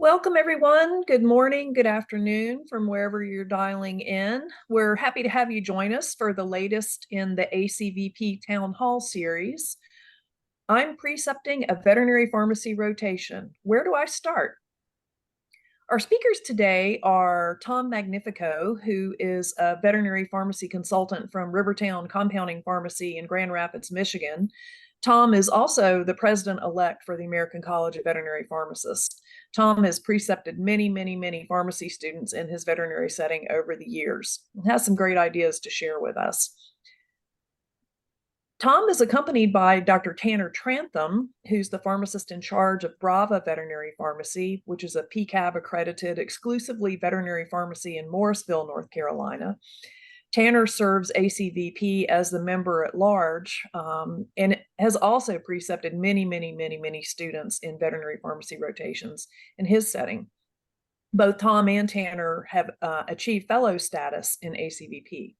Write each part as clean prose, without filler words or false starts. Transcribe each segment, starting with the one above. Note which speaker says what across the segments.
Speaker 1: Welcome, everyone. Good morning, good afternoon from wherever you're dialing in. We're happy to have you join us for the latest in the ACVP Town Hall series. I'm precepting a veterinary pharmacy rotation. Where do I start? Our speakers today are Tom Magnifico, who is a veterinary pharmacy consultant from Rivertown Compounding Pharmacy in Grand Rapids, Michigan. Tom is also the president-elect for the American College of Veterinary Pharmacists. Tom has precepted many pharmacy students in his veterinary setting over the years and has some great ideas to share with us. Tom is accompanied by Dr. Tanner Trantham, who's the pharmacist in charge of Brava Veterinary Pharmacy, which is a PCAB accredited exclusively veterinary pharmacy in Morrisville, North Carolina. Tanner serves ACVP as the member at large and has also precepted many students in veterinary pharmacy rotations in his setting. Both Tom and Tanner have achieved fellow status in ACVP.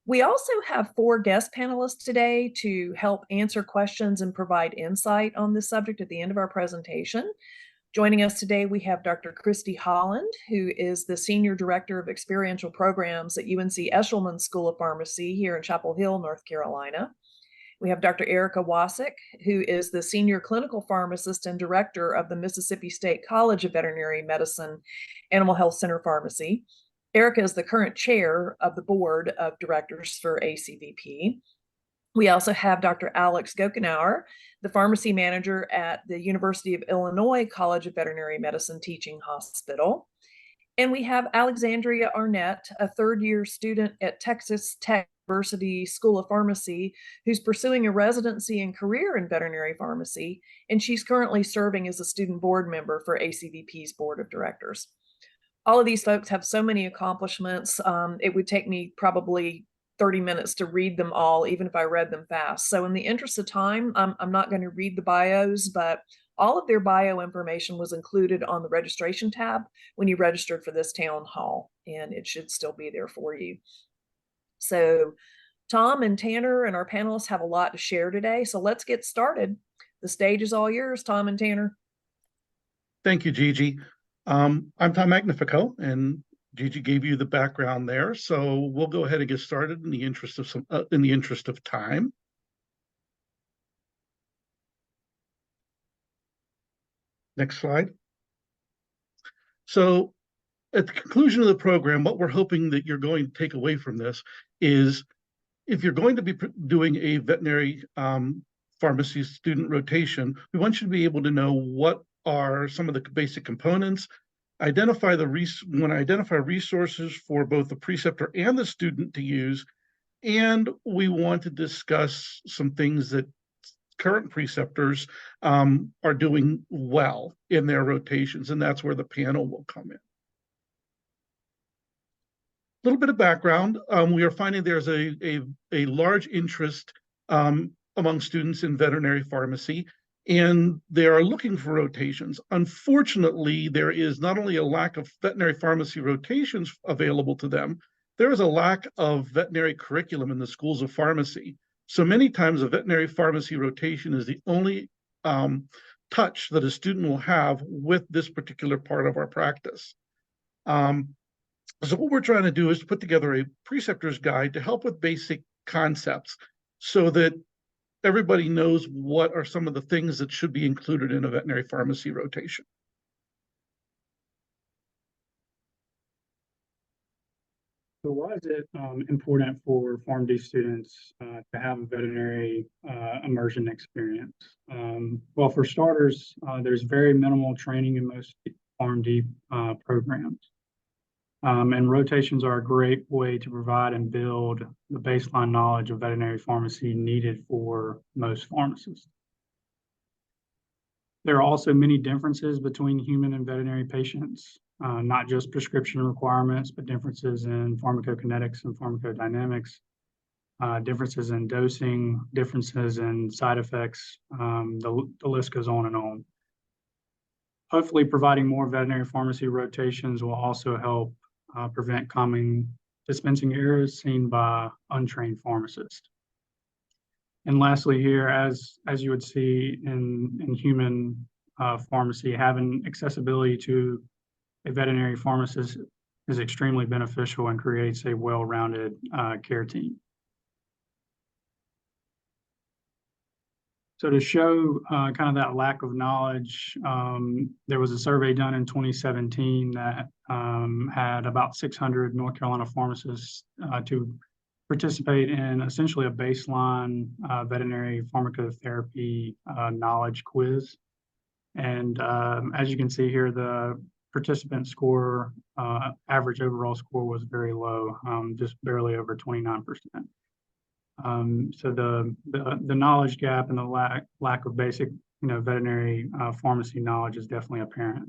Speaker 1: We also have 4 guest panelists today to help answer questions and provide insight on this subject at the end of our presentation. Joining us today, we have Dr. Christy Holland, who is the Senior Director of Experiential Programs at UNC Eshelman School of Pharmacy here in Chapel Hill, North Carolina. We have Dr. Erica Wasick, who is the Senior Clinical Pharmacist and Director of the Mississippi State College of Veterinary Medicine Animal Health Center Pharmacy. Erica is the current chair of the board of directors for ACVP. We also have Dr. Alex Gokenauer, the pharmacy manager at the University of Illinois College of Veterinary Medicine Teaching Hospital. And we have Alexandria Arnett, a third-year student at Texas Tech University School of Pharmacy, who's pursuing a residency and career in veterinary pharmacy, and she's currently serving as a student board member for ACVP's board of directors. All of these folks have so many accomplishments. It would take me probably 30 minutes to read them all, even if I read them fast. So in the interest of time, I'm not going to read the bios, but all of their bio information was included on the registration tab when you registered for this town hall, and it should still be there for you. So Tom and Tanner and our panelists have a lot to share today, so let's get started. The stage is all yours, Tom and Tanner.
Speaker 2: Thank you, Gigi. I'm Tom Magnifico, and Gigi gave you the background there, so we'll go ahead and get started in the interest of time. Next slide. So, at the conclusion of the program, what we're hoping that you're going to take away from this is, if you're going to be doing a veterinary pharmacy student rotation, we want you to be able to know what are some of the basic components, identify resources for both the preceptor and the student to use, and we want to discuss some things that current preceptors are doing well in their rotations, and that's where the panel will come in. A little bit of background, we are finding there's a large interest among students in veterinary pharmacy, and they are looking for rotations. Unfortunately, there is not only a lack of veterinary pharmacy rotations available to them, there is a lack of veterinary curriculum in the schools of pharmacy. So many times a veterinary pharmacy rotation is the only touch that a student will have with this particular part of our practice. So what we're trying to do is put together a preceptor's guide to help with basic concepts so that everybody knows what are some of the things that should be included in a veterinary pharmacy rotation.
Speaker 3: So why is it important for PharmD students to have a veterinary immersion experience? Well, for starters, there's very minimal training in most PharmD programs. And rotations are a great way to provide and build the baseline knowledge of veterinary pharmacy needed for most pharmacists. There are also many differences between human and veterinary patients, not just prescription requirements, but differences in pharmacokinetics and pharmacodynamics, differences in dosing, differences in side effects, the list goes on and on. Hopefully, providing more veterinary pharmacy rotations will also help prevent common dispensing errors seen by untrained pharmacists. And lastly here, as you would see in human pharmacy, having accessibility to a veterinary pharmacist is extremely beneficial and creates a well-rounded care team. So to show kind of that lack of knowledge, there was a survey done in 2017 that had about 600 North Carolina pharmacists to participate in essentially a baseline veterinary pharmacotherapy knowledge quiz. And as you can see here, the participant score, average overall score was very low, just barely over 29%. So the knowledge gap and the lack of basic, veterinary pharmacy knowledge is definitely apparent.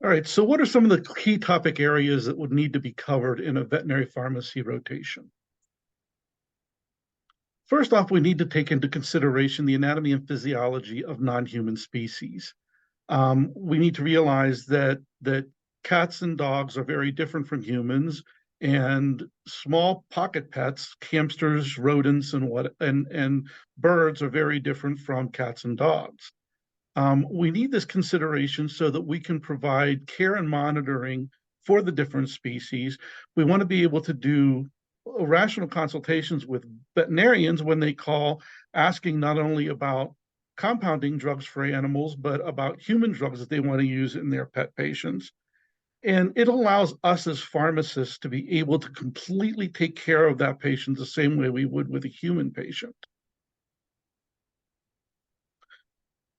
Speaker 2: All right, so what are some of the key topic areas that would need to be covered in a veterinary pharmacy rotation? First off, we need to take into consideration the anatomy and physiology of non-human species. We need to realize that cats and dogs are very different from humans, and small pocket pets, hamsters, rodents, and birds are very different from cats and dogs. We need this consideration so that we can provide care and monitoring for the different species. We want to be able to do rational consultations with veterinarians when they call, asking not only about compounding drugs for animals, but about human drugs that they want to use in their pet patients. And it allows us as pharmacists to be able to completely take care of that patient the same way we would with a human patient.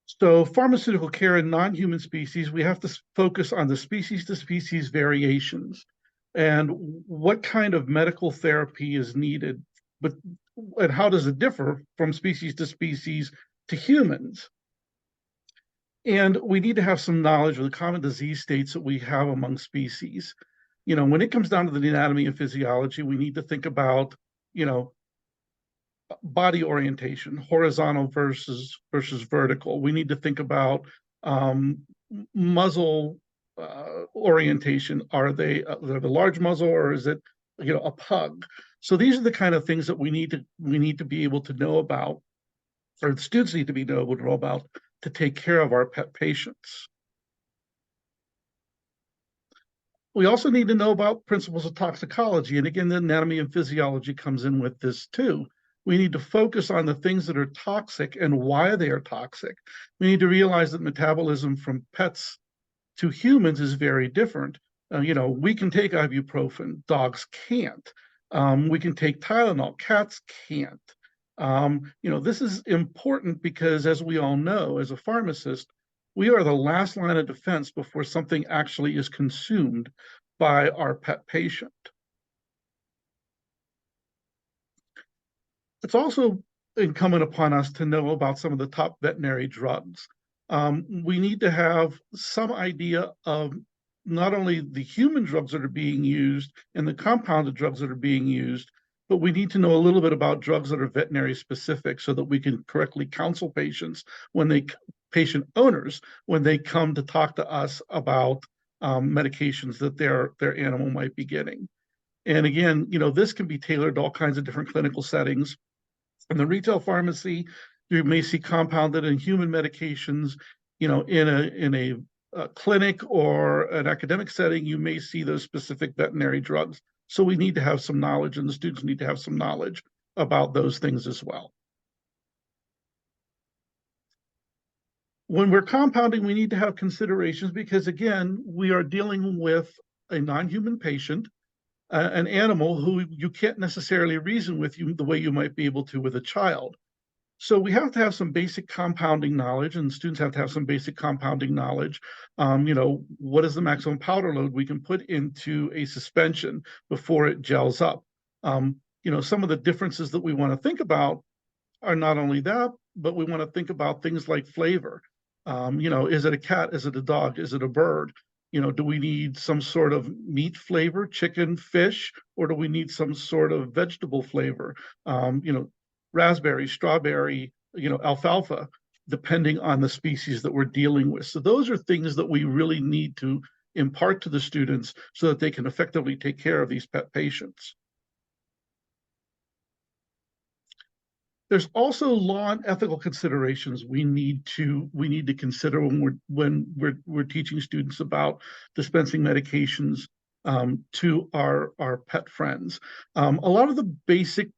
Speaker 2: So pharmaceutical care in non-human species, we have to focus on the species-to-species variations and what kind of medical therapy is needed, and how does it differ from species to species to humans? And we need to have some knowledge of the common disease states that we have among species. When it comes down to the anatomy and physiology, we need to think about, body orientation, horizontal versus vertical. We need to think about muzzle orientation. Are they the large muzzle, or is it a pug? So these are the kind of things that we need to be able to know about, or the students need to be able to know about to take care of our pet patients. We also need to know about principles of toxicology. And again, the anatomy and physiology comes in with this too. We need to focus on the things that are toxic and why they are toxic. We need to realize that metabolism from pets to humans is very different. We can take ibuprofen, dogs can't. We can take Tylenol, cats can't. This is important because, as we all know, as a pharmacist, we are the last line of defense before something actually is consumed by our pet patient. It's also incumbent upon us to know about some of the top veterinary drugs. We need to have some idea of not only the human drugs that are being used and the compounded drugs that are being used, but we need to know a little bit about drugs that are veterinary specific so that we can correctly counsel patients patient owners when they come to talk to us about medications that their animal might be getting. And again, this can be tailored to all kinds of different clinical settings. In the retail pharmacy, you may see compounded and human medications. In a clinic or an academic setting, you may see those specific veterinary drugs. So we need to have some knowledge, and the students need to have some knowledge about those things as well. When we're compounding, we need to have considerations because, again, we are dealing with a non-human patient, an animal who you can't necessarily reason with the way you might be able to with a child. So we have to have some basic compounding knowledge, and students have to have some basic compounding knowledge. What is the maximum powder load we can put into a suspension before it gels up? Some of the differences that we want to think about are not only that, but we want to think about things like flavor. Is it a cat? Is it a dog? Is it a bird? Do we need some sort of meat flavor, chicken, fish, or do we need some sort of vegetable flavor? Raspberry, strawberry, alfalfa, depending on the species that we're dealing with. So those are things that we really need to impart to the students so that they can effectively take care of these pet patients. There's also law and ethical considerations we need to consider when we're teaching students about dispensing medications to our pet friends. A lot of the basic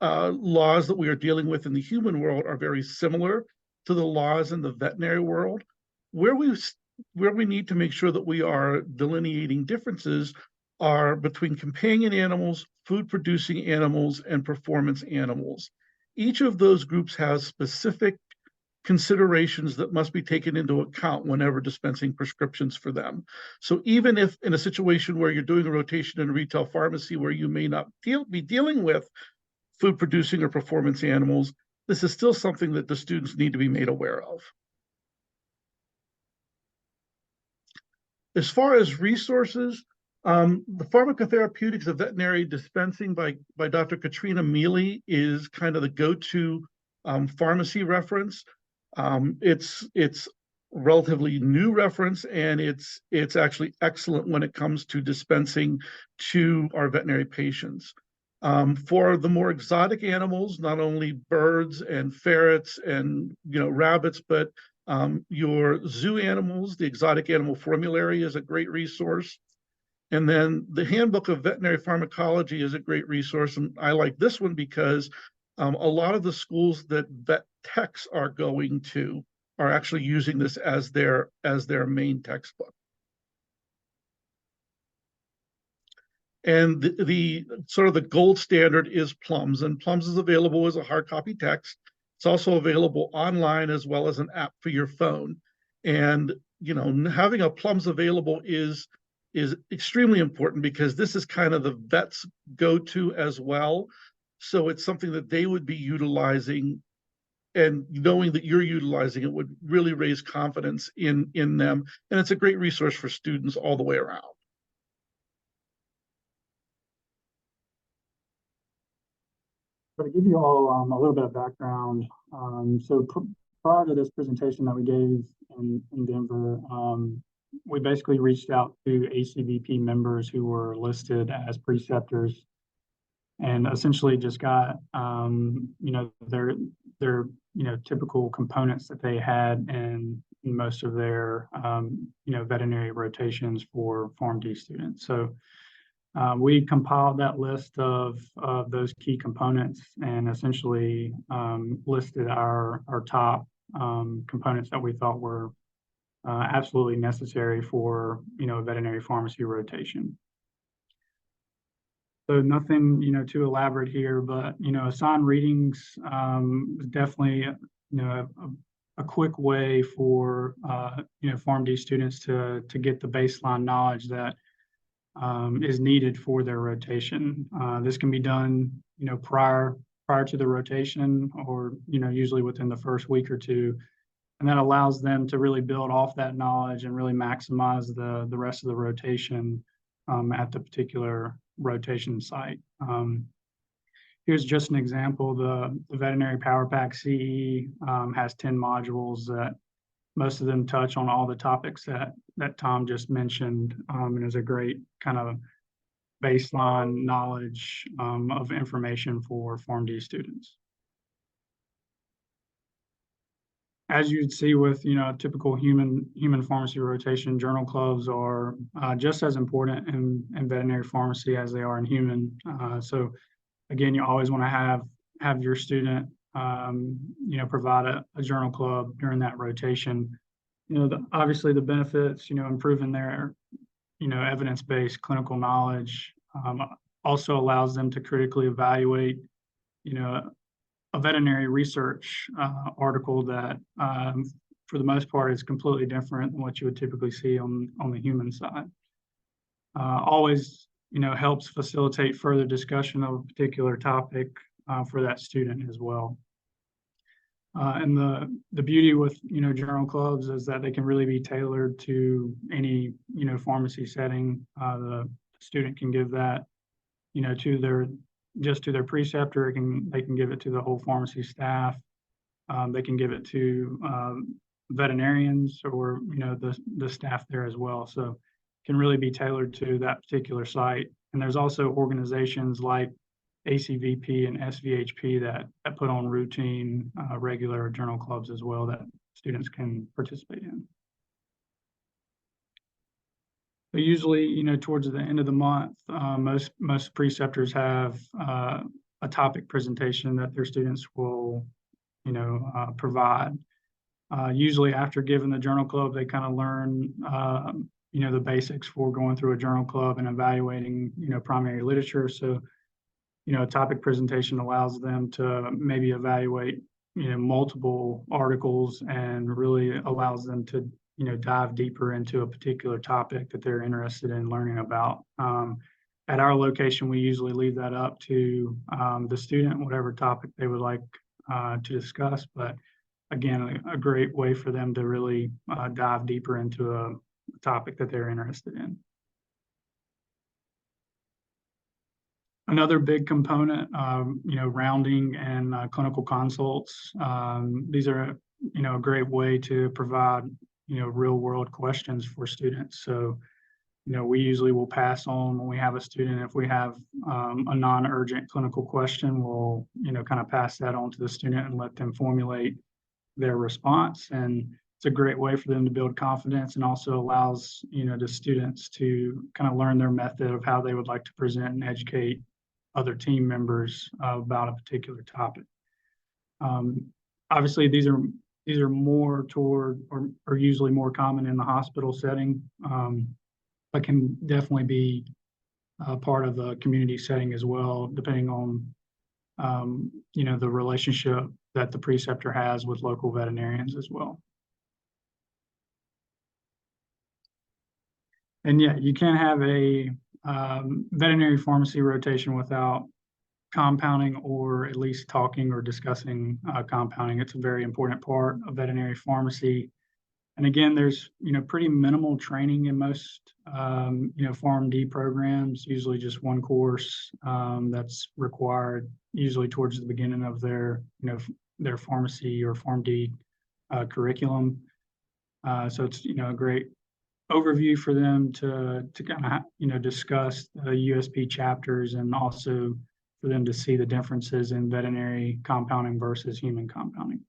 Speaker 2: laws that we are dealing with in the human world are very similar to the laws in the veterinary world. Where we need to make sure that we are delineating differences are between companion animals, food-producing animals, and performance animals. Each of those groups has specific considerations that must be taken into account whenever dispensing prescriptions for them. So even if in a situation where you're doing a rotation in a retail pharmacy where you may not be dealing with food producing or performance animals, this is still something that the students need to be made aware of. As far as resources, the pharmacotherapeutics of veterinary dispensing by Dr. Katrina Mealy is kind of the go-to pharmacy reference. It's relatively new reference, and it's actually excellent when it comes to dispensing to our veterinary patients. For the more exotic animals, not only birds and ferrets and rabbits, but your zoo animals, the exotic animal formulary is a great resource. And then the Handbook of Veterinary Pharmacology is a great resource. And I like this one because a lot of the schools that vet techs are going to are actually using this as their main textbook. And the sort of the gold standard is Plums, and Plums is available as a hard copy text. It's also available online as well as an app for your phone. And having a Plums available is extremely important because this is kind of the vet's go-to as well. So it's something that they would be utilizing, and knowing that you're utilizing it would really raise confidence in them. And it's a great resource for students all the way around.
Speaker 3: So to give you all a little bit of background, prior to this presentation that we gave in Denver, we basically reached out to ACVP members who were listed as preceptors, and essentially just got their typical components that they had in most of their veterinary rotations for PharmD students. So we compiled that list of those key components and essentially listed our top components that we thought were absolutely necessary for a veterinary pharmacy rotation. So nothing too elaborate here, but assigned readings is definitely a quick way for PharmD students to get the baseline knowledge that is needed for their rotation. This can be done, prior to the rotation, or usually within the first week or two, and that allows them to really build off that knowledge and really maximize the rest of the rotation at the particular rotation site. Here's just an example. The Veterinary Power Pack CE has 10 modules that most of them touch on all the topics that Tom just mentioned, and is a great kind of baseline knowledge of information for PharmD students. As you'd see with typical human pharmacy rotation, journal clubs are just as important in veterinary pharmacy as they are in human. So again, you always want to have your student provide a journal club during that rotation. Obviously the benefits, improving their, evidence-based clinical knowledge, also allows them to critically evaluate, a veterinary research article that, for the most part, is completely different than what you would typically see on the human side. Always, helps facilitate further discussion of a particular topic for that student as well. And the beauty with journal clubs is that they can really be tailored to any pharmacy setting. The student can give that to their preceptor. They can give it to the whole pharmacy staff. They can give it to veterinarians or the staff there as well. So it can really be tailored to that particular site. And there's also organizations like ACVP and SVHP that put on routine, regular journal clubs as well that students can participate in. So usually, towards the end of the month, most preceptors have a topic presentation that their students will, provide. Usually after giving the journal club, they kind of learn, the basics for going through a journal club and evaluating, primary literature. So, a topic presentation allows them to maybe evaluate, multiple articles, and really allows them to, dive deeper into a particular topic that they're interested in learning about. At our location, we usually leave that up to the student, whatever topic they would like to discuss. But again, a great way for them to really dive deeper into a topic that they're interested in. Another big component, rounding and clinical consults. These are, a great way to provide, real world questions for students. So, we usually will pass on when we have a student, if we have a non-urgent clinical question, we'll, kind of pass that on to the student and let them formulate their response. And it's a great way for them to build confidence, and also allows, the students to kind of learn their method of how they would like to present and educate other team members about a particular topic. Obviously, these are more toward, or usually more common in the hospital setting, but can definitely be part of a community setting as well, depending on the relationship that the preceptor has with local veterinarians as well. And yeah, you can't have a veterinary pharmacy rotation without compounding, or at least talking or discussing compounding. It's a very important part of veterinary pharmacy. And again, there's, pretty minimal training in most, PharmD programs, usually just one course that's required, usually towards the beginning of their, their pharmacy or PharmD curriculum. So it's, a great overview for them to kind of, discuss the USP chapters, and also for them to see the differences in veterinary compounding versus human compounding.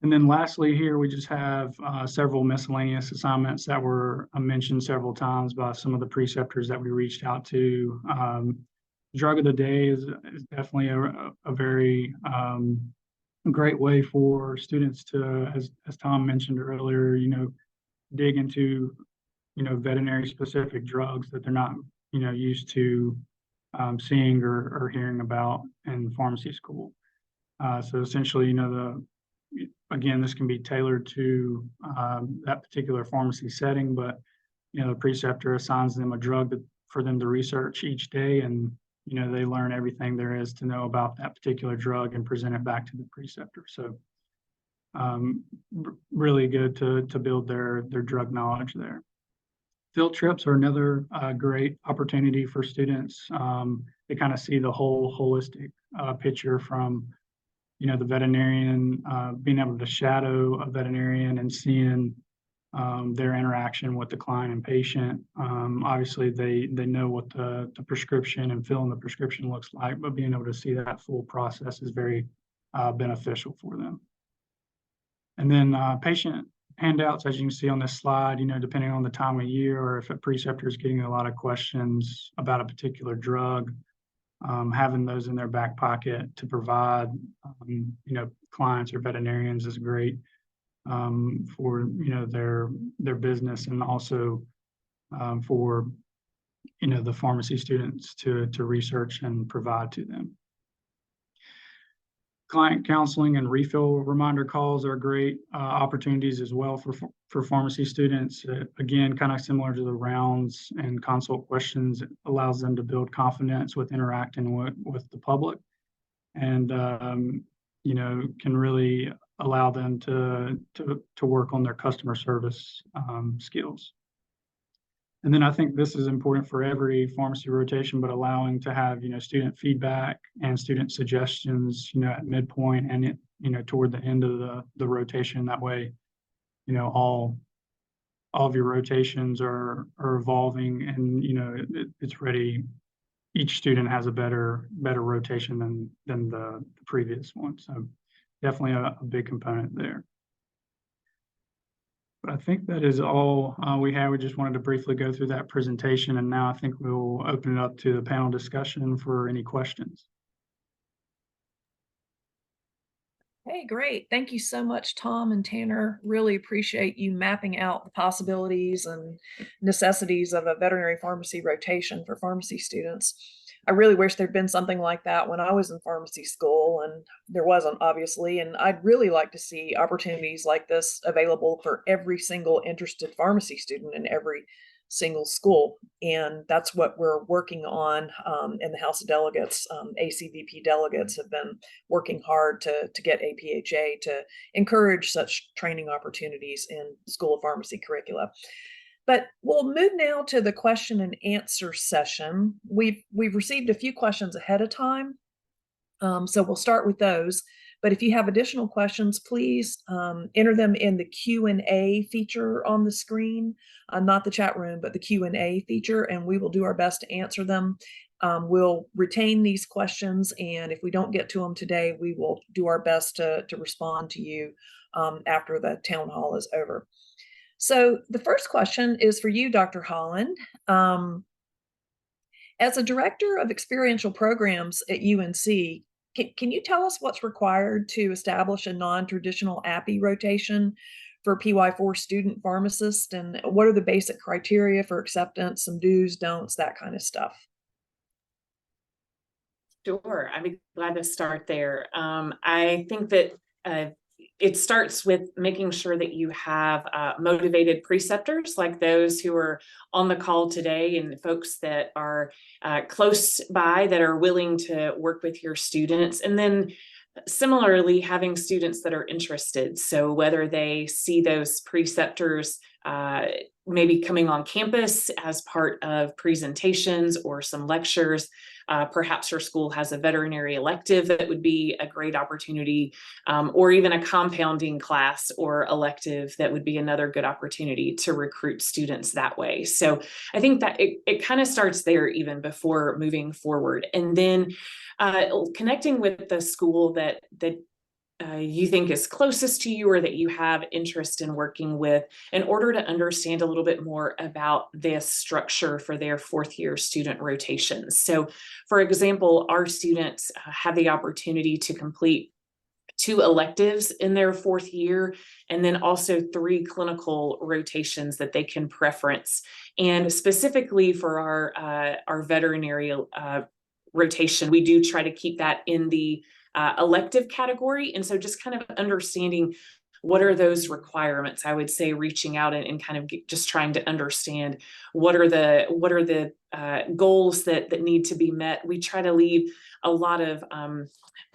Speaker 3: And then lastly here, we just have several miscellaneous assignments that were mentioned several times by some of the preceptors that we reached out to. Drug of the day is definitely a very great way for students to, as Tom mentioned earlier, dig into, veterinary specific drugs that they're not, used to seeing or hearing about in pharmacy school. So essentially, again, this can be tailored to that particular pharmacy setting, but, the preceptor assigns them a drug for them to research each day, and, they learn everything there is to know about that particular drug and present it back to the preceptor. So really good to build their drug knowledge there. Field trips are another great opportunity for students. They kind of see the whole holistic picture from, the veterinarian, being able to shadow a veterinarian and seeing their interaction with the client and patient. Obviously, they know what the prescription and filling the prescription looks like, but being able to see that full process is very beneficial for them. And then patient handouts, as you can see on this slide, depending on the time of year, or if a preceptor is getting a lot of questions about a particular drug, having those in their back pocket to provide, clients or veterinarians is great for, their business, and also for, the pharmacy students to research and provide to them. Client counseling and refill reminder calls are great opportunities as well for pharmacy students. Again, kind of similar to the rounds and consult questions, it allows them to build confidence with interacting with the public, and can really allow them to work on their customer service skills. And then I think this is important for every pharmacy rotation, but allowing to have, student feedback and student suggestions, at midpoint and, toward the end of the rotation. That way, all all of your rotations are evolving, and it's ready. Each student has a better rotation than the previous one. So definitely a big component there. But I think that is all we have. We just wanted to briefly go through that presentation, and now I think we'll open it up to the panel discussion for any questions.
Speaker 1: Hey, great. Thank you so much, Tom and Tanner. Really appreciate you mapping out the possibilities and necessities of a veterinary pharmacy rotation for pharmacy students. I really wish there'd been something like that when I was in pharmacy school, and there wasn't, obviously. And I'd really like to see opportunities like this available for every single interested pharmacy student in every single school. And that's what we're working on in the House of Delegates. ACVP delegates have been working hard to get APHA to encourage such training opportunities in School of Pharmacy curricula. But we'll move now to the question and answer session. We've received a few questions ahead of time, so we'll start with those. But if you have additional questions, please enter them in the Q&A feature on the screen, not the chat room, but the Q&A feature, and we will do our best to answer them. We'll retain these questions, and if we don't get to them today, we will do our best to respond to you after the town hall is over. So the first question is for you, Dr. Holland. As a director of experiential programs at UNC, can you tell us what's required to establish a non-traditional APPE rotation for PY4 student pharmacists, and what are the basic criteria for acceptance, some do's, don'ts, that kind of stuff?
Speaker 4: Sure, I'd be glad to start there. I think that it starts with making sure that you have motivated preceptors like those who are on the call today, and folks that are close by that are willing to work with your students. And then similarly, having students that are interested. So whether they see those preceptors maybe coming on campus as part of presentations or some lectures. Perhaps your school has a veterinary elective that would be a great opportunity, or even a compounding class or elective that would be another good opportunity to recruit students that way. So I think that it kind of starts there even before moving forward. And then connecting with the school that you think is closest to you or that you have interest in working with, in order to understand a little bit more about the structure for their fourth year student rotations. So for example, our students have the opportunity to complete 2 electives in their fourth year, and then also 3 clinical rotations that they can preference. And specifically for our veterinary rotation, we do try to keep that in the elective category. And so just kind of understanding what are those requirements, I would say reaching out and kind of just trying to understand what are the goals that need to be met. We try to leave a lot of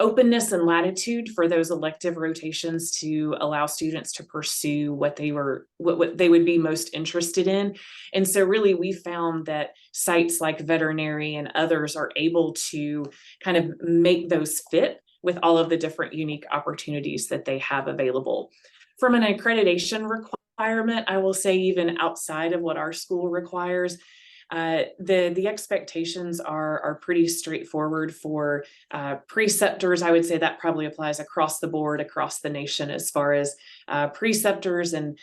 Speaker 4: openness and latitude for those elective rotations to allow students to pursue what they would be most interested in. And so really we found that sites like Veterinary and others are able to kind of make those fit with all of the different unique opportunities that they have available. From an accreditation requirement, I will say even outside of what our school requires, the expectations are pretty straightforward for preceptors. I would say that probably applies across the board, across the nation, as far as preceptors and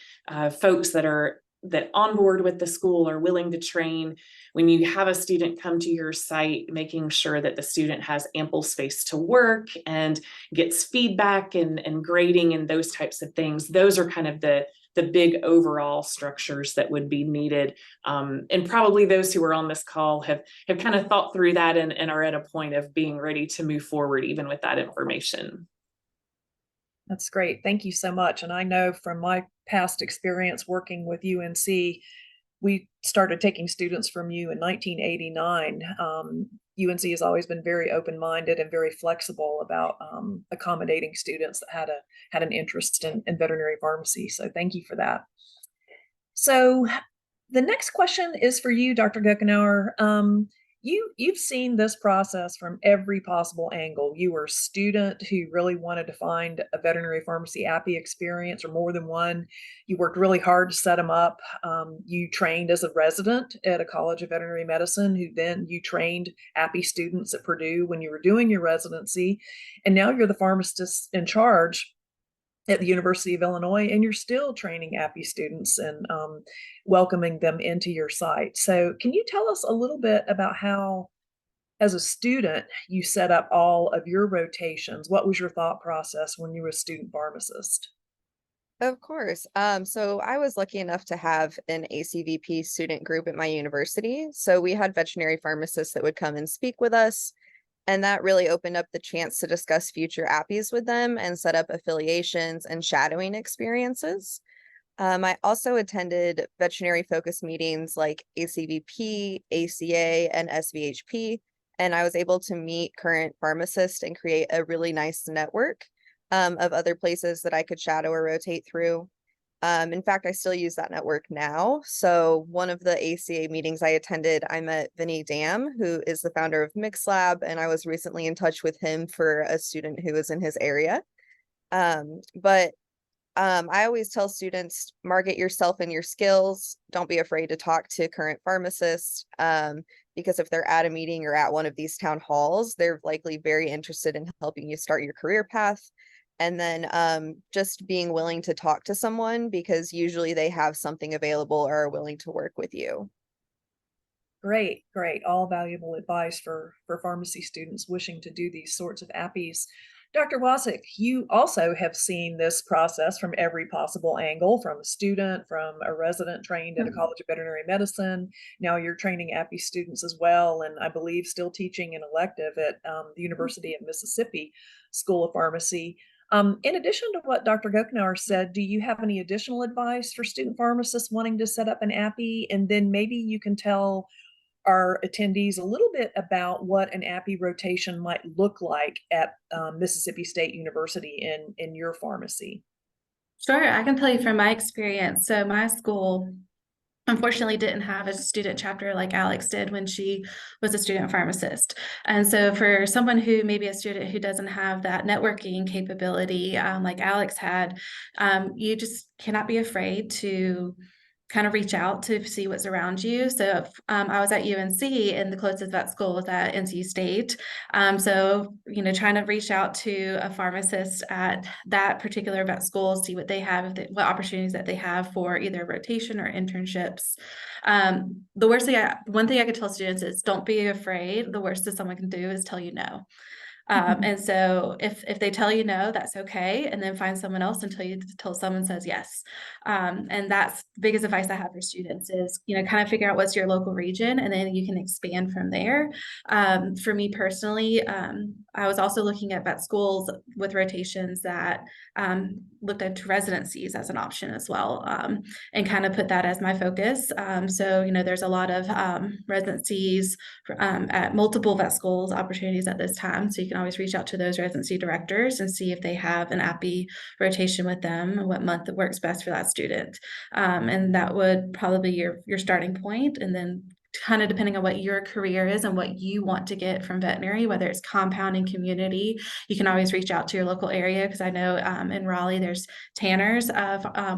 Speaker 4: folks that onboard with the school are willing to train. When you have a student come to your site, making sure that the student has ample space to work and gets feedback and grading and those types of things. Those are kind of the big overall structures that would be needed. And probably those who are on this call have kind of thought through that and are at a point of being ready to move forward even with that information.
Speaker 1: That's great. Thank you so much. And I know from my past experience working with UNC, we started taking students from you in 1989. UNC has always been very open-minded and very flexible about accommodating students that had an interest in veterinary pharmacy. So thank you for that. So the next question is for you, Dr. Gockenauer. You've seen this process from every possible angle. You were a student who really wanted to find a veterinary pharmacy APPE experience, or more than one. You worked really hard to set them up. You trained as a resident at a college of veterinary medicine, who then you trained APPE students at Purdue when you were doing your residency. And now you're the pharmacist in charge at the University of Illinois, and you're still training APPE students and welcoming them into your site. So can you tell us a little bit about how, as a student, you set up all of your rotations? What was your thought process when you were a student pharmacist?
Speaker 5: Of course. So I was lucky enough to have an ACVP student group at my university. So we had veterinary pharmacists that would come and speak with us. And that really opened up the chance to discuss future APPEs with them and set up affiliations and shadowing experiences. I also attended veterinary focus meetings like ACVP, ACA, and SVHP, and I was able to meet current pharmacists and create a really nice network of other places that I could shadow or rotate through. In fact, I still use that network now. So one of the ACA meetings I attended, I met Vinny Dam, who is the founder of MixLab, and I was recently in touch with him for a student who was in his area. But I always tell students, market yourself and your skills. Don't be afraid to talk to current pharmacists, because if they're at a meeting or at one of these town halls, they're likely very interested in helping you start your career path. And then just being willing to talk to someone, because usually they have something available or are willing to work with you.
Speaker 1: Great, great. All valuable advice for pharmacy students wishing to do these sorts of APPEs. Dr. Wasik, you also have seen this process from every possible angle, from a student, from a resident trained at a college of veterinary medicine. Now you're training APPE students as well, and I believe still teaching an elective at the University of Mississippi School of Pharmacy. In addition to what Dr. Goknauer said, do you have any additional advice for student pharmacists wanting to set up an APPE? And then maybe you can tell our attendees a little bit about what an APPE rotation might look like at Mississippi State University in your pharmacy.
Speaker 6: Sure, I can tell you from my experience. So my school unfortunately didn't have a student chapter like Alex did when she was a student pharmacist. And so for someone who may be a student who doesn't have that networking capability like Alex had, you just cannot be afraid to kind of reach out to see what's around you. So I was at UNC, and the closest vet school was at NC State. So, trying to reach out to a pharmacist at that particular vet school, see what they have, what opportunities that they have for either rotation or internships. One thing I could tell students is don't be afraid. The worst that someone can do is tell you no. And so if they tell you no, that's okay. And then find someone else until someone says yes. And that's the biggest advice I have for students is, kind of figure out what's your local region, and then you can expand from there. For me personally, I was also looking at vet schools with rotations that looked into residencies as an option as well, and kind of put that as my focus. So, there's a lot of residencies at multiple vet schools opportunities at this time. So you can always reach out to those residency directors and see if they have an APPE rotation with them and what month works best for that student. And that would probably be your starting point. And then kind of depending on what your career is and what you want to get from veterinary, whether it's compounding, community, you can always reach out to your local area. Because I know in Raleigh, there's Tanner's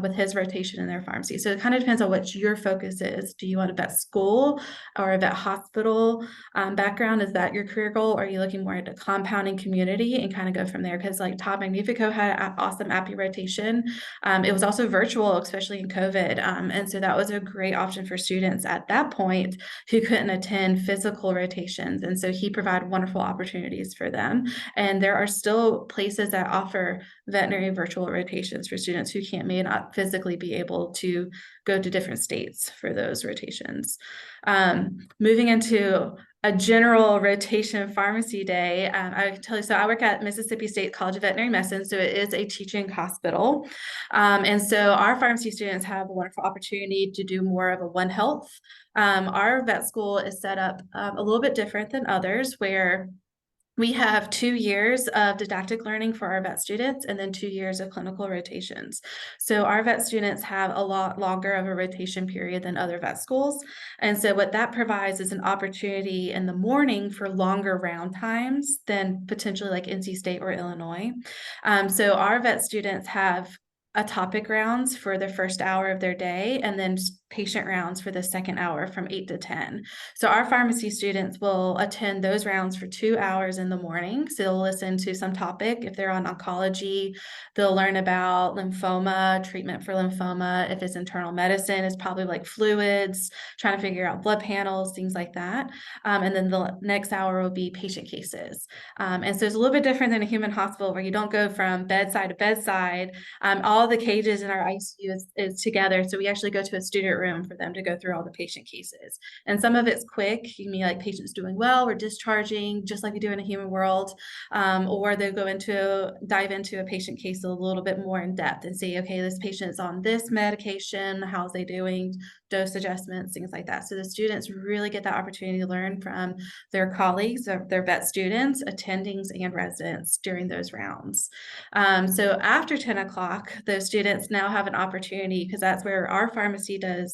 Speaker 6: with his rotation in their pharmacy. So it kind of depends on what your focus is. Do you want a vet school or a vet hospital background? Is that your career goal? Or are you looking more into compounding, community, and kind of go from there? Because like Todd Magnifico had an awesome APPE rotation. It was also virtual, especially in COVID. And so that was a great option for students at that point who couldn't attend physical rotations. And so he provided wonderful opportunities for them. And there are still places that offer veterinary virtual rotations for students who may not physically be able to go to different states for those rotations. Moving into a general rotation pharmacy day, I can tell you, so I work at Mississippi State College of Veterinary Medicine, so it is a teaching hospital. And so our pharmacy students have a wonderful opportunity to do more of a One Health. Our vet school is set up a little bit different than others, where We have 2 years of didactic learning for our vet students and then 2 years of clinical rotations. So our vet students have a lot longer of a rotation period than other vet schools. And so what that provides is an opportunity in the morning for longer round times than potentially like NC State or Illinois. So our vet students have a topic rounds for the first hour of their day and then patient rounds for the second hour from 8 to 10. So our pharmacy students will attend those rounds for 2 hours in the morning. So they'll listen to some topic. If they're on oncology, they'll learn about lymphoma, treatment for lymphoma. If it's internal medicine, it's probably like fluids, trying to figure out blood panels, things like that. And then the next hour will be patient cases. And so it's a little bit different than a human hospital where you don't go from bedside to bedside. All the cages in our ICU is together. So we actually go to a student room for them to go through all the patient cases. And some of it's quick. You can be like patients doing well, we're discharging, just like we do in a human world. Or they'll dive into a patient case a little bit more in depth and say, okay, this patient's on this medication, how's they doing, dose adjustments, things like that. So the students really get that opportunity to learn from their colleagues, their vet students, attendings, and residents during those rounds. So after 10 o'clock, those students now have an opportunity, because that's where our pharmacy does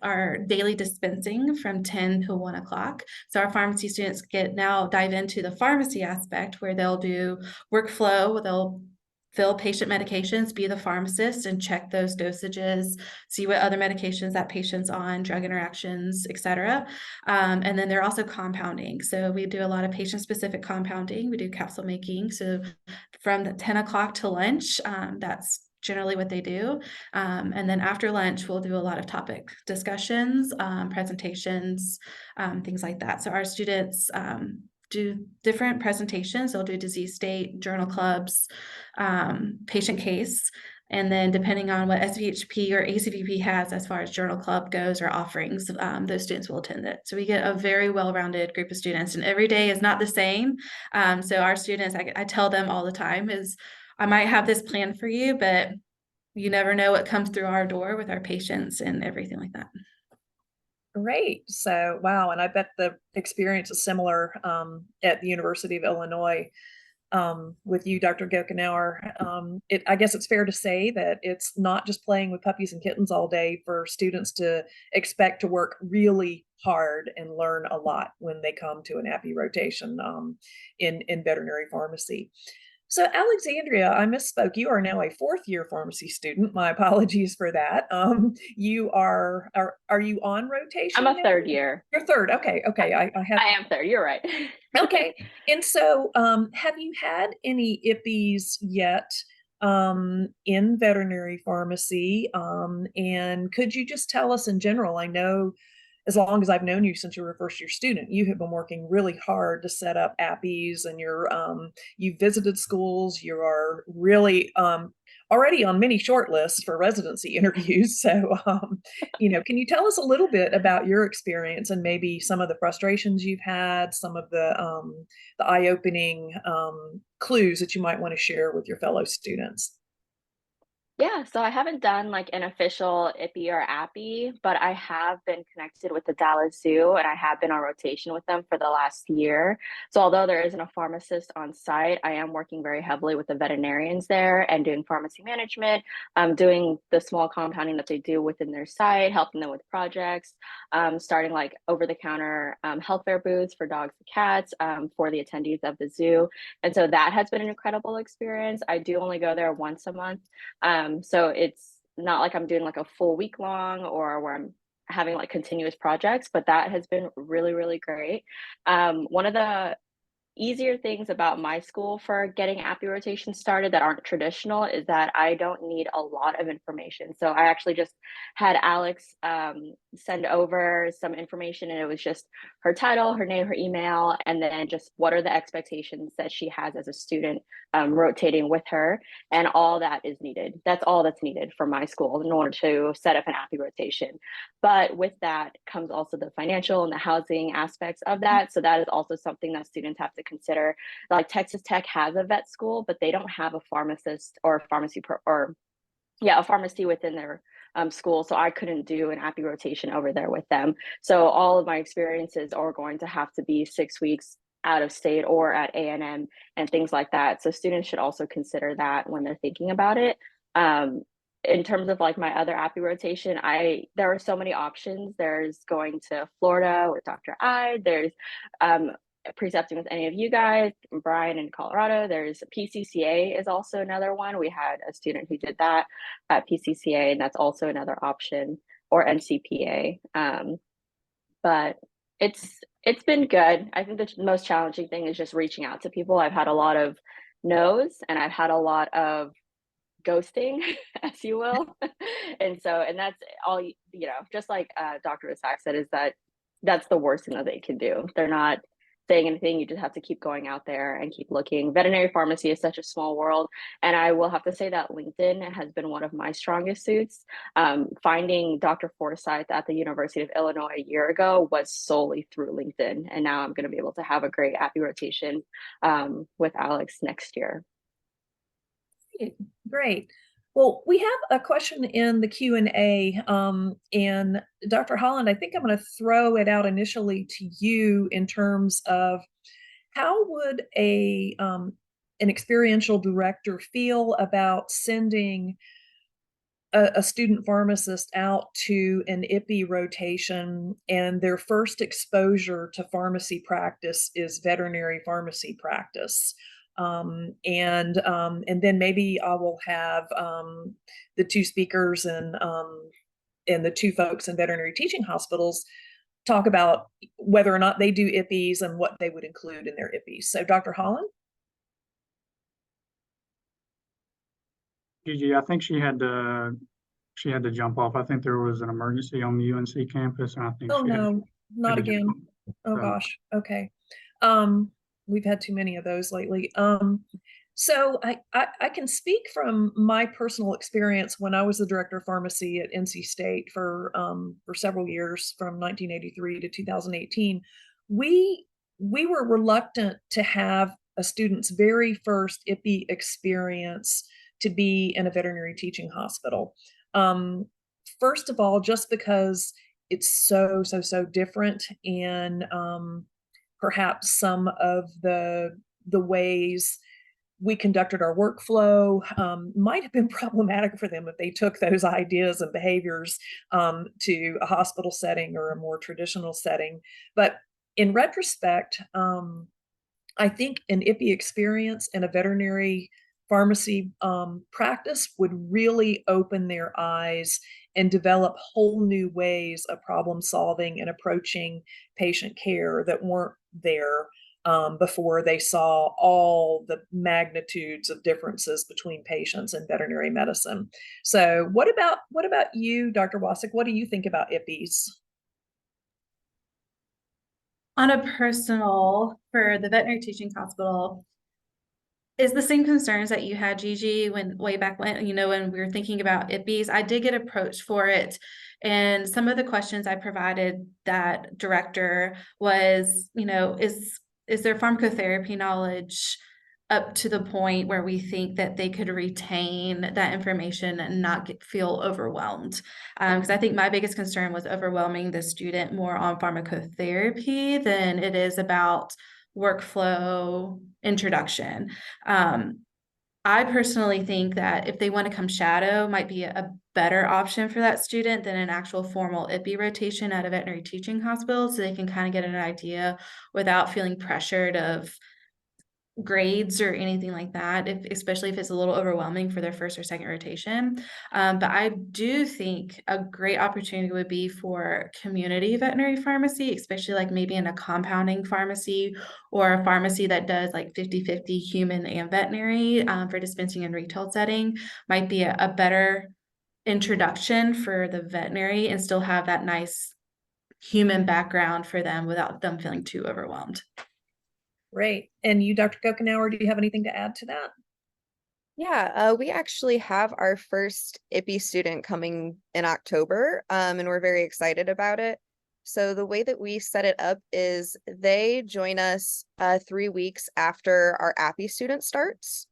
Speaker 6: our daily dispensing from 10 to 1 o'clock. So our pharmacy students now dive into the pharmacy aspect where they'll do workflow, they'll fill patient medications, be the pharmacist and check those dosages, see what other medications that patient's on, drug interactions, et cetera. And then they're also compounding. So we do a lot of patient-specific compounding. We do capsule making. So from the 10 o'clock to lunch, that's generally what they do. And then after lunch, we'll do a lot of topic discussions, presentations, things like that. So our students do different presentations. They'll do disease state, journal clubs, patient case. And then depending on what SVHP or ACVP has as far as journal club goes or offerings, those students will attend it. So we get a very well-rounded group of students, and every day is not the same. So our students, I tell them all the time is, I might have this plan for you, but you never know what comes through our door with our patients and everything like that.
Speaker 1: Great. So, wow. And I bet the experience is similar at the University of Illinois with you, Dr. Gokenauer. I guess it's fair to say that it's not just playing with puppies and kittens all day for students to expect to work really hard and learn a lot when they come to an APPE rotation in veterinary pharmacy. So Alexandria, I misspoke. You are now a 4th-year pharmacy student. My apologies for that. You are you on rotation
Speaker 7: I'm a
Speaker 1: now?
Speaker 7: 3rd year.
Speaker 1: You're 3rd. Okay. I have.
Speaker 7: I am 3rd. You're right.
Speaker 1: Okay. And so, have you had any IPPEs yet in veterinary pharmacy? And could you just tell us in general? I know as long as I've known you since you were a 1st-year student, you have been working really hard to set up APPEs, and you've visited schools. You are really already on many short lists for residency interviews. So, can you tell us a little bit about your experience and maybe some of the frustrations you've had, some of the eye-opening clues that you might want to share with your fellow students?
Speaker 7: Yeah, so I haven't done like an official IPPE or APPE, but I have been connected with the Dallas Zoo and I have been on rotation with them for the last year. So although there isn't a pharmacist on site, I am working very heavily with the veterinarians there and doing pharmacy management, doing the small compounding that they do within their site, helping them with projects, starting like over-the-counter health fair booths for dogs and cats for the attendees of the zoo. And so that has been an incredible experience. I do only go there once a month. So it's not like I'm doing like a full week long or where I'm having like continuous projects, but that has been really, really great. One of the easier things about my school for getting APPE rotation started that aren't traditional is that I don't need a lot of information. So I actually just had Alex send over some information, and it was just her title, her name, her email, and then just what are the expectations that she has as a student rotating with her, and all that is needed. That's all that's needed for my school in order to set up an APPE rotation. But with that comes also the financial and the housing aspects of that. So that is also something that students have to consider. Like Texas Tech has a vet school, but they don't have a pharmacist or a pharmacy a pharmacy within their school. So I couldn't do an APPE rotation over there with them. So all of my experiences are going to have to be 6 weeks out of state or at A&M and things like that. So students should also consider that when they're thinking about it. In terms of like my other APPE rotation, there are so many options. There's going to Florida with Dr. I, there's precepting with any of you guys, Brian in Colorado. There's PCCA is also another one. We had a student who did that at PCCA, and that's also another option, or NCPA. But it's been good. I think the most challenging thing is just reaching out to people. I've had a lot of no's, and I've had a lot of ghosting, as you will. And that's all, just like Dr. Isaac said, is that's the worst thing that they can do. They're not saying anything. You just have to keep going out there and keep looking. Veterinary pharmacy is such a small world. And I will have to say that LinkedIn has been one of my strongest suits. Finding Dr. Forsyth at the University of Illinois a year ago was solely through LinkedIn. And now I'm going to be able to have a great APPE rotation with Alex next year.
Speaker 1: Great. Well, we have a question in the Q&A, and Dr. Holland, I think I'm going to throw it out initially to you in terms of how would an experiential director feel about sending a student pharmacist out to an IPPE rotation, and their first exposure to pharmacy practice is veterinary pharmacy practice. And then maybe I will have the two speakers and the two folks in veterinary teaching hospitals talk about whether or not they do IPPEs and what they would include in their IPPEs. So Dr. Holland?
Speaker 3: Gigi, I think she had to jump off. I think there was an emergency on the UNC campus, and I think
Speaker 1: Oh no, not
Speaker 3: had to
Speaker 1: again.
Speaker 3: jump off.
Speaker 1: Oh gosh. Okay. We've had too many of those lately. So I can speak from my personal experience when I was the director of pharmacy at NC State for several years, from 1983 to 2018. We were reluctant to have a student's very first IPPE experience to be in a veterinary teaching hospital. First of all, just because it's so different, and perhaps some of the ways we conducted our workflow might have been problematic for them if they took those ideas and behaviors to a hospital setting or a more traditional setting. But in retrospect, I think an IPPE experience in a veterinary pharmacy practice would really open their eyes and develop whole new ways of problem solving and approaching patient care that weren't there before they saw all the magnitudes of differences between patients and veterinary medicine. So what about you, Dr. Wasik? What do you think about IPPEs?
Speaker 6: On a personal, for the veterinary teaching hospital, is the same concerns that you had, Gigi, way back when, when we were thinking about IPPEs. I did get approached for it. And some of the questions I provided that director was, is their pharmacotherapy knowledge up to the point where we think that they could retain that information and not feel overwhelmed? Because I think my biggest concern was overwhelming the student more on pharmacotherapy than it is about workflow introduction. I personally think that if they want to come shadow, might be a better option for that student than an actual formal IPPE rotation at a veterinary teaching hospital, so they can kind of get an idea without feeling pressured of grades or anything like that, especially if it's a little overwhelming for their first or second rotation. But I do think a great opportunity would be for community veterinary pharmacy, especially like maybe in a compounding pharmacy or a pharmacy that does like 50-50 human and veterinary for dispensing and retail setting, might be a better introduction for the veterinary and still have that nice human background for them without them feeling too overwhelmed.
Speaker 1: Great. And you, Dr. Kokenauer, do you have anything to add to that?
Speaker 5: Yeah, we actually have our first IPPE student coming in October, and we're very excited about it. So the way that we set it up is they join us 3 weeks after our APPE student starts.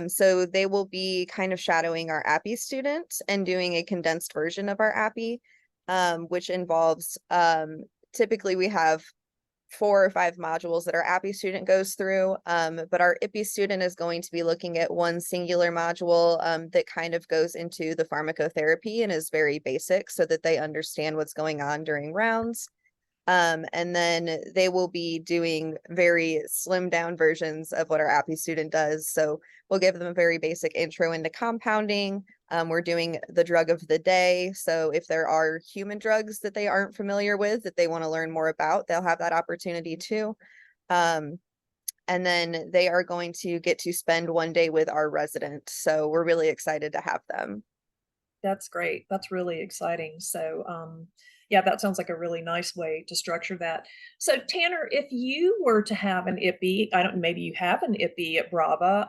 Speaker 5: So they will be kind of shadowing our APPE student and doing a condensed version of our APPE, which involves typically we have 4 or 5 modules that our APPE student goes through. But our IPPE student is going to be looking at one singular module that kind of goes into the pharmacotherapy and is very basic so that they understand what's going on during rounds. And then they will be doing very slimmed down versions of what our APPE student does. So we'll give them a very basic intro into compounding. We're doing the drug of the day. So if there are human drugs that they aren't familiar with, that they want to learn more about, they'll have that opportunity too. And then they are going to get to spend one day with our resident. So we're really excited to have them.
Speaker 1: That's great. That's really exciting. So, yeah, that sounds like a really nice way to structure that. So, Tanner, if you were to have an IPPE, I don't, maybe you have an IPPE at Brava,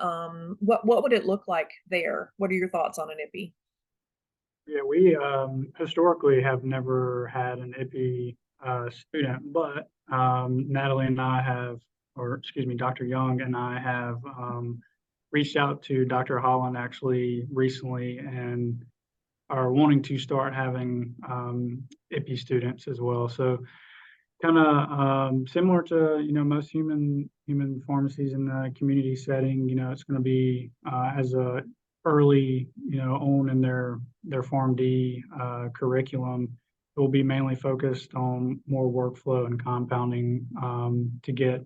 Speaker 1: what would it look like there? What are your thoughts on an IPPE?
Speaker 3: Yeah, we historically have never had an IPPE student, but Natalie and I have, or excuse me, Dr. Young and I have reached out to Dr. Holland actually recently and are wanting to start having IPPE students as well. So kind of similar to, you know, most human pharmacies in the community setting, you know, it's going to be as a early, you know, on in their PharmD curriculum. It will be mainly focused on more workflow and compounding to get,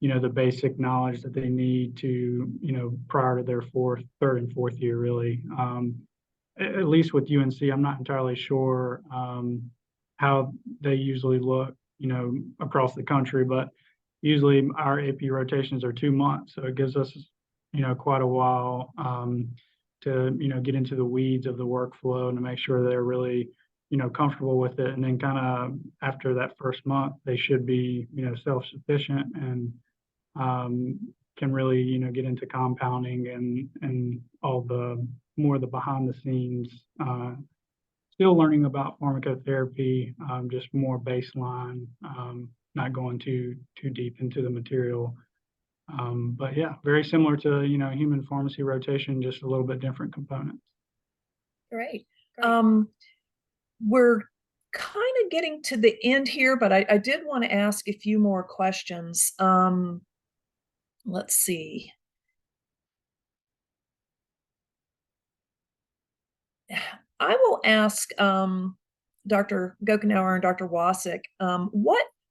Speaker 3: you know, the basic knowledge that they need to, you know, prior to their third and fourth year, really. At least with UNC, I'm not entirely sure how they usually look, you know, across the country, but usually our IPPE rotations are 2 months. So it gives us, you know, quite a while to, you know, get into the weeds of the workflow and to make sure they're really, you know, comfortable with it. And then kind of after that first month, they should be, you know, self-sufficient and can really, you know, get into compounding and all the more the behind the scenes, still learning about pharmacotherapy, just more baseline, not going too deep into the material. But yeah, very similar to, you know, human pharmacy rotation, just a little bit different components.
Speaker 1: Great. We're kind of getting to the end here, but I did want to ask a few more questions. Let's see. I will ask Dr. Gokenauer and Dr. Wasik,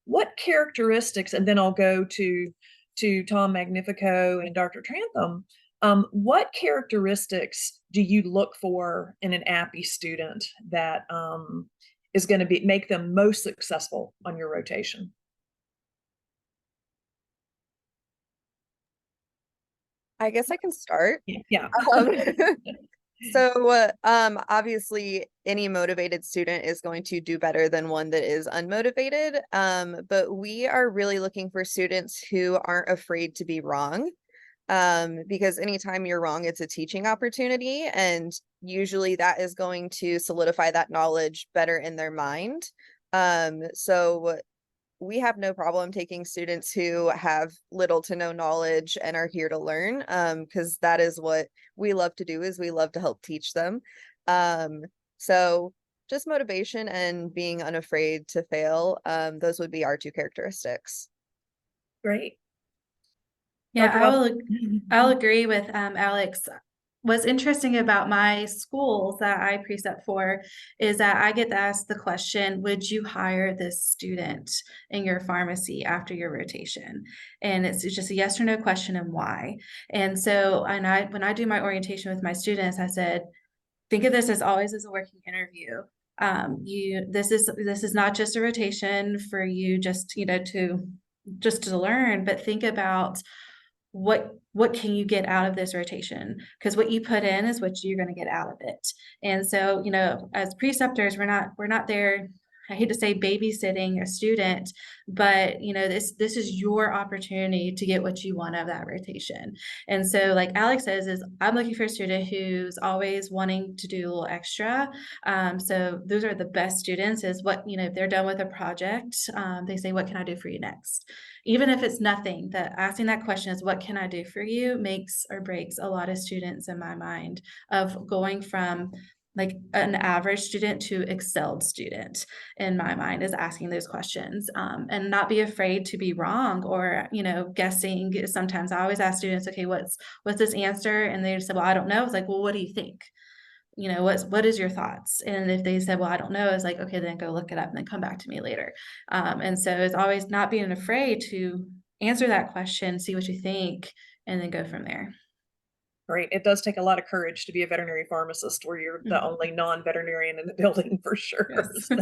Speaker 1: what characteristics, and then I'll go to Tom Magnifico and Dr. Trantham. What characteristics do you look for in an APPE student that is going to make them most successful on your rotation?
Speaker 5: I guess I can start.
Speaker 1: Yeah.
Speaker 5: So obviously any motivated student is going to do better than one that is unmotivated. But we are really looking for students who aren't afraid to be wrong. Because anytime you're wrong, it's a teaching opportunity, and usually that is going to solidify that knowledge better in their mind. So we have no problem taking students who have little to no knowledge and are here to learn, because that is what we love to do, is we love to help teach them. So just motivation and being unafraid to fail, those would be our 2 characteristics.
Speaker 1: Great.
Speaker 6: Yeah, I'll agree with Alex. What's interesting about my schools that I precept for is that I get to ask the question, would you hire this student in your pharmacy after your rotation? And it's just a yes or no question, and why. And so, when I do my orientation with my students, I said, think of this as always as a working interview. This is not just a rotation for you just, you know, to learn, but think about what can you get out of this rotation? Because what you put in is what you're going to get out of it. And so, you know, as preceptors, we're not there, I hate to say babysitting a student, but you know, this is your opportunity to get what you want out of that rotation. And so, like Alex says, is I'm looking for a student who's always wanting to do a little extra. So those are the best students, is what, you know, if they're done with a project, they say, what can I do for you next? Even if it's nothing, that asking that question is, what can I do for you, makes or breaks a lot of students in my mind, of going from like an average student to excelled student, in my mind, is asking those questions, and not be afraid to be wrong or, guessing. Sometimes I always ask students, okay, what's this answer? And they said, well, I don't know. It's like, well, what do you think? What is your thoughts? And if they said, well, I don't know, it's like, okay, then go look it up and then come back to me later. And so it's always not being afraid to answer that question, see what you think, and then go from there.
Speaker 1: Right. It does take a lot of courage to be a veterinary pharmacist where you're the only non-veterinarian in the building for sure.
Speaker 6: Yes.
Speaker 1: So,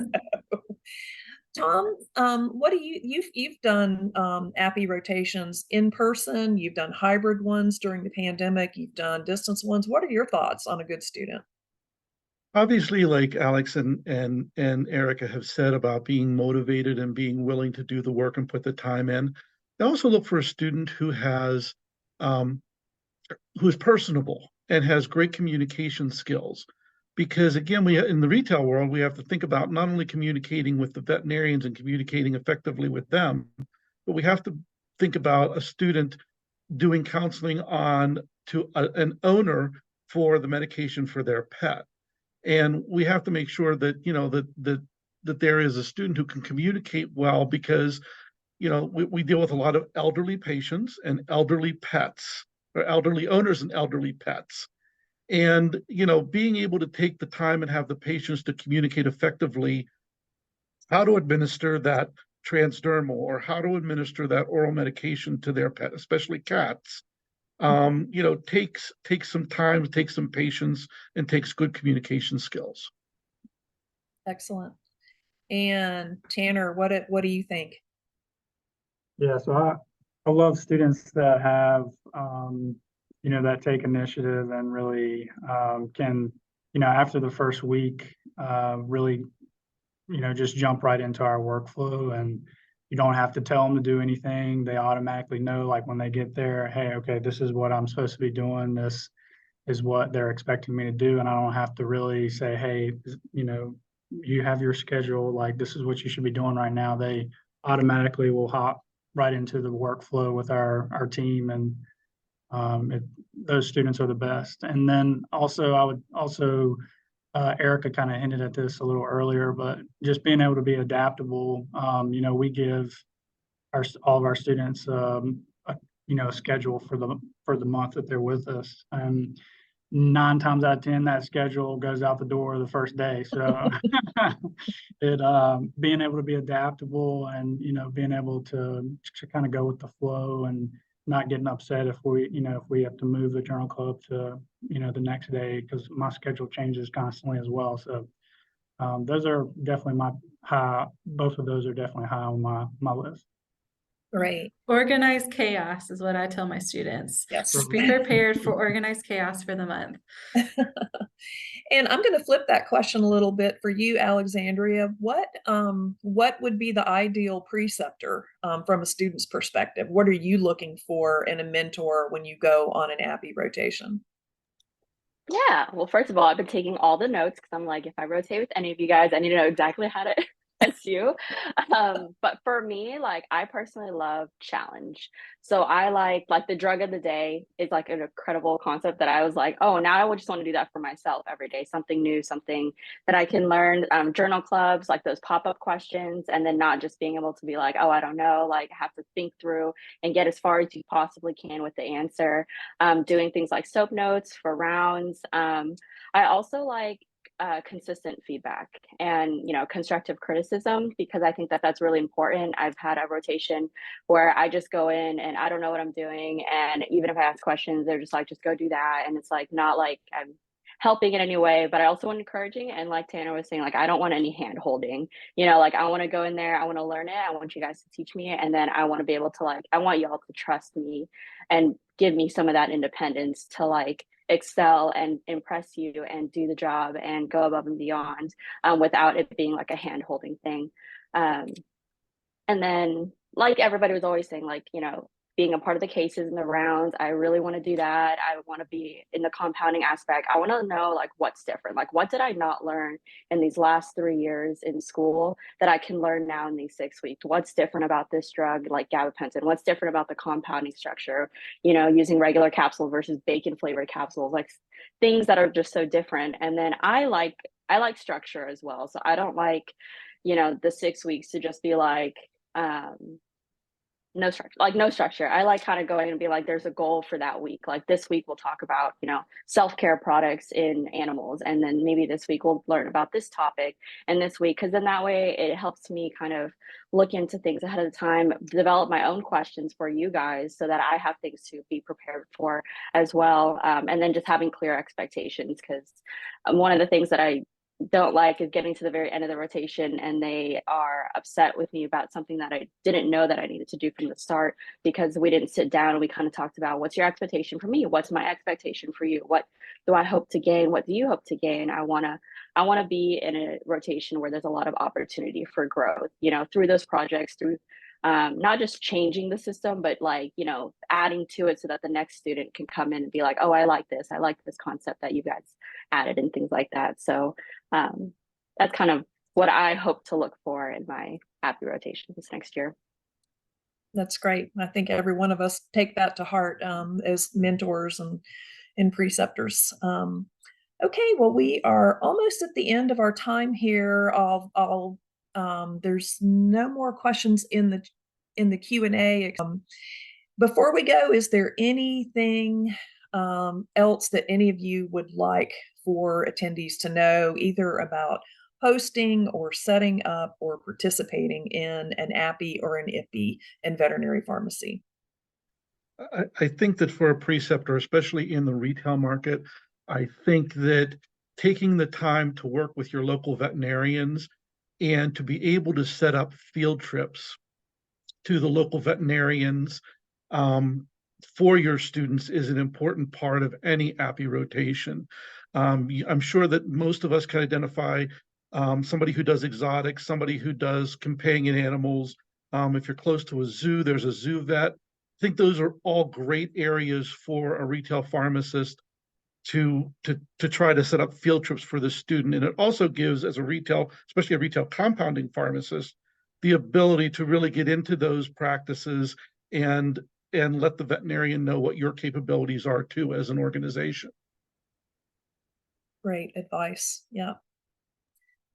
Speaker 1: Tom, what do you've done APPE rotations in person, you've done hybrid ones during the pandemic, you've done distance ones. What are your thoughts on a good student?
Speaker 2: Obviously, like Alex and Erica have said about being motivated and being willing to do the work and put the time in, I also look for a student who's personable and has great communication skills. Because again, in the retail world, we have to think about not only communicating with the veterinarians and communicating effectively with them, but we have to think about a student doing counseling to an owner for the medication for their pet. And we have to make sure that, that there is a student who can communicate well, because, we deal with a lot of elderly patients and elderly pets, or elderly owners and elderly pets. And, being able to take the time and have the patients to communicate effectively how to administer that transdermal or how to administer that oral medication to their pet, especially cats, takes some time, takes some patience, and takes good communication skills.
Speaker 1: Excellent. And Tanner, what do you think?
Speaker 3: Yeah, so I love students that have, that take initiative and really can, after the first week, really, just jump right into our workflow, and you don't have to tell them to do anything. They automatically know, like when they get there, hey, okay, this is what I'm supposed to be doing. This is what they're expecting me to do. And I don't have to really say, hey, you have your schedule, like this is what you should be doing right now. They automatically will hop right into the workflow with our team, and those students are the best. And then also, I would also, Erica kind of hinted at this a little earlier, but just being able to be adaptable. We give all of our students, a schedule for the month that they're with us, and 9 times out of 10, that schedule goes out the door the first day. So being able to be adaptable and, being able to kind of go with the flow and not getting upset if we have to move the journal club to, the next day, because my schedule changes constantly as well. So those are definitely both of those are definitely high on my list.
Speaker 1: Right.
Speaker 6: Organized chaos is what I tell my students.
Speaker 1: Yes.
Speaker 6: Just be prepared for organized chaos for the month.
Speaker 1: And I'm going to flip that question a little bit for you, Alexandria. What would be the ideal preceptor from a student's perspective? What are you looking for in a mentor when you go on an APPE rotation?
Speaker 7: Yeah, well, first of all, I've been taking all the notes because I'm like, if I rotate with any of you guys, I need to know exactly how to address you. But for me, like, I personally love challenge. So I like the drug of the day is like an incredible concept that I was like, oh, now I would just want to do that for myself every day, something new, something that I can learn. Journal clubs, like those pop-up questions, and then not just being able to be like, oh, I don't know, like have to think through and get as far as you possibly can with the answer. Doing things like soap notes for rounds. I also like consistent feedback and constructive criticism, because I think that that's really important. I've had a rotation where I just go in and I don't know what I'm doing, and even if I ask questions, they're just like, just go do that, and it's like not like I'm helping in any way, but I also want encouraging. And like Tanner was saying, like I don't want any hand holding, like I want to go in there, I want to learn it, I want you guys to teach me, and then I want to be able to I want y'all to trust me and give me some of that independence to excel and impress you and do the job and go above and beyond, without it being like a hand holding thing. And then like everybody was always saying, being a part of the cases and the rounds. I really want to do that. I want to be in the compounding aspect. I want to know like what's different. Like what did I not learn in these last 3 years in school that I can learn now in these 6 weeks? What's different about this drug like gabapentin? What's different about the compounding structure? You know, using regular capsules versus bacon flavored capsules, like things that are just so different. And then I like structure as well. So I don't like, you know, the 6 weeks to just be like, no structure. I like kind of going and be like, there's a goal for that week. Like this week we'll talk about, you know, self-care products in animals. And then maybe this week we'll learn about this topic and this week, because then that way it helps me kind of look into things ahead of the time, develop my own questions for you guys so that I have things to be prepared for as well. And then just having clear expectations, because one of the things that I don't like is getting to the very end of the rotation and they are upset with me about something that I didn't know that I needed to do from the start, because we didn't sit down and we kind of talked about what's your expectation for me, what's my expectation for you, what do I hope to gain, what do you hope to gain. I want to be in a rotation where there's a lot of opportunity for growth, you know, through those projects, through not just changing the system, but like, you know, adding to it so that the next student can come in and be like, oh, I like this concept that you guys added and things like that. So that's kind of what I hope to look for in my APPE rotation this next year.
Speaker 1: That's great. I think every one of us take that to heart as mentors and preceptors. Okay, well, we are almost at the end of our time here. There's no more questions in the Q&A. Before we go, is there anything else that any of you would like for attendees to know, either about hosting or setting up or participating in an APPE or an IPPE in veterinary pharmacy?
Speaker 2: I think that for a preceptor, especially in the retail market, I think that taking the time to work with your local veterinarians and to be able to set up field trips to the local veterinarians for your students is an important part of any APPE rotation. I'm sure that most of us can identify somebody who does exotics, somebody who does companion animals. If you're close to a zoo, there's a zoo vet. I think those are all great areas for a retail pharmacist to try to set up field trips for the student. And it also gives, as a retail, especially a retail compounding pharmacist, the ability to really get into those practices and let the veterinarian know what your capabilities are too as an organization.
Speaker 1: Great advice. Yeah.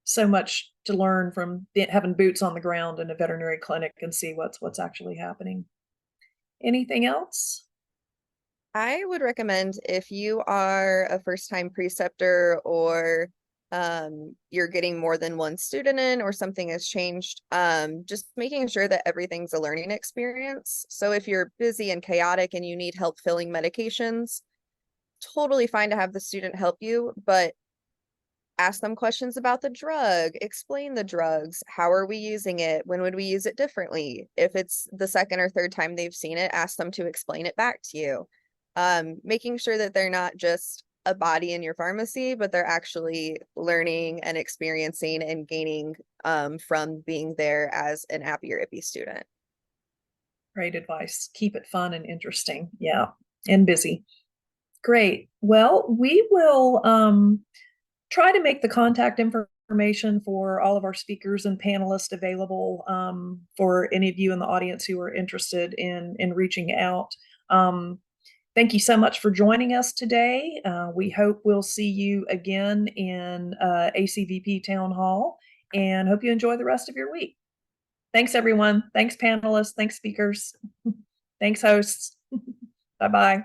Speaker 1: So much to learn from having boots on the ground in a veterinary clinic and see what's actually happening. Anything else?
Speaker 5: I would recommend, if you are a first-time preceptor or you're getting more than one student in or something has changed, just making sure that everything's a learning experience. So if you're busy and chaotic and you need help filling medications, totally fine to have the student help you, but ask them questions about the drug, explain the drugs, how are we using it, when would we use it differently? If it's the second or third time they've seen it, ask them to explain it back to you. Making sure that they're not just a body in your pharmacy, but they're actually learning and experiencing and gaining from being there as an APPE or IPPE student.
Speaker 1: Great advice. Keep it fun and interesting. Yeah. And busy. Great. Well, we will try to make the contact information for all of our speakers and panelists available for any of you in the audience who are interested in reaching out. Thank you so much for joining us today. We hope we'll see you again in ACVP Town Hall, and hope you enjoy the rest of your week. Thanks, everyone. Thanks, panelists. Thanks, speakers. Thanks, hosts. Bye-bye.